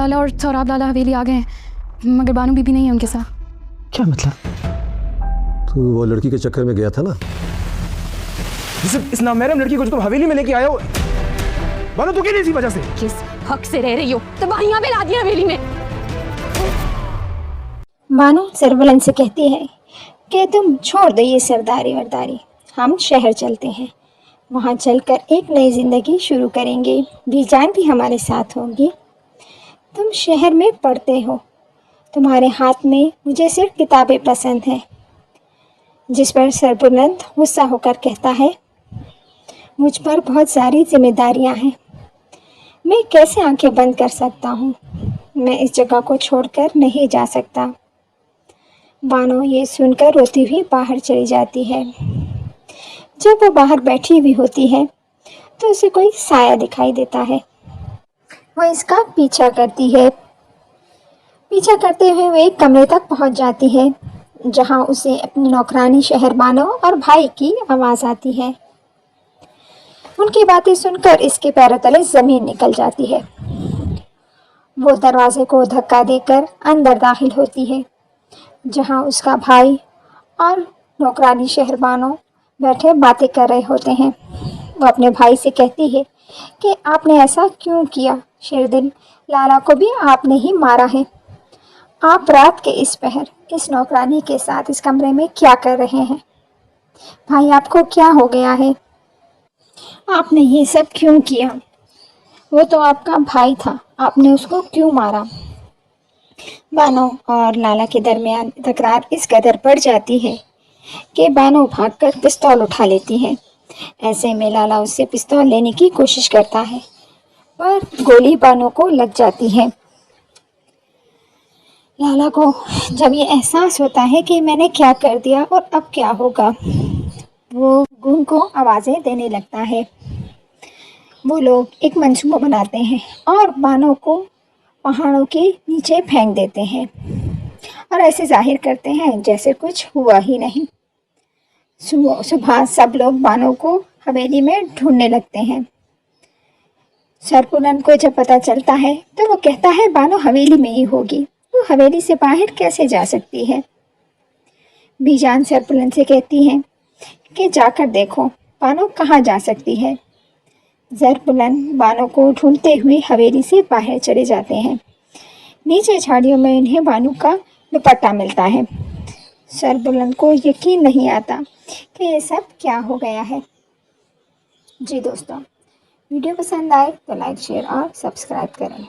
लाला और सौराब लाला हवेली आ गए हैं, मगर बानू बीबी नहीं है उनके साथ। क्या मतलब? तू वो लड़की के चक्कर में गया था ना? इस नामहरम लड़की को जो तुम हवेली में लेके आए हो, बानू तो किस वजह से? किस हक से रह रही हो? तबाहियां फैला दी हवेली में। बानू सरबुलंद से कहती है कि तुम छोड़ दो ये सरदारी वरदारी, हम शहर चलते हैं, वहाँ चलकर एक नई ज़िंदगी शुरू करेंगे, बीजान भी हमारे साथ होंगी। तुम शहर में पढ़ते हो, तुम्हारे हाथ में मुझे सिर्फ किताबें पसंद हैं। जिस पर सरबुलंद गुस्सा होकर कहता है, मुझ पर बहुत सारी जिम्मेदारियां हैं, मैं कैसे आंखें बंद कर सकता हूँ, मैं इस जगह को छोड़कर नहीं जा सकता। बानो ये सुनकर रोती हुई बाहर चली जाती है। जब वो बाहर बैठी हुई होती है तो उसे कोई साया दिखाई देता है। वो इसका पीछा करती है। पीछा करते हुए वो एक कमरे तक पहुंच जाती है, जहां उसे अपनी नौकरानी शहरबानो और भाई की आवाज़ आती है। उनकी बातें सुनकर इसके पैरों तले ज़मीन निकल जाती है। वो दरवाजे को धक्का देकर अंदर दाखिल होती है, जहां उसका भाई और नौकरानी शहरबानो बैठे बातें कर रहे होते हैं। वो अपने भाई से कहती है कि आपने ऐसा क्यों किया? शेरदिल लाला को भी आपने ही मारा है। आप रात के इस पहर इस नौकरानी के साथ इस कमरे में क्या कर रहे हैं? भाई आपको क्या हो गया है? आपने ये सब क्यों किया? वो तो आपका भाई था, आपने उसको क्यों मारा? बानो और लाला के दरमियान तकरार इस कदर बढ़ जाती है कि बानो भागकर पिस्तौल उठा लेती है। ऐसे में लाला उससे पिस्तौल लेने की कोशिश करता है, पर गोली बानो को लग जाती है। लाला को जब ये एहसास होता है कि मैंने क्या कर दिया और अब क्या होगा, वो गूंग को आवाज़ें देने लगता है। वो लोग एक मंसूबा बनाते हैं और बानो को पहाड़ों के नीचे फेंक देते हैं और ऐसे जाहिर करते हैं जैसे कुछ हुआ ही नहीं। सुबह सब लोग बानो को हवेली में ढूंढने लगते हैं। सरबुलंद को जब पता चलता है तो वो कहता है बानो हवेली में ही होगी, वो हवेली से बाहर कैसे जा सकती है? बीजान सरबुलंद से कहती है कि जाकर देखो बानो कहाँ जा सकती है। सरबुलंद बानो को ढूंढते हुए हवेली से बाहर चले जाते हैं। नीचे झाड़ियों में इन्हें बानो का दुपट्टा मिलता है। सरबुलंद को यकीन नहीं आता कि ये सब क्या हो गया है। जी दोस्तों, वीडियो पसंद आए तो लाइक, शेयर और सब्सक्राइब करें।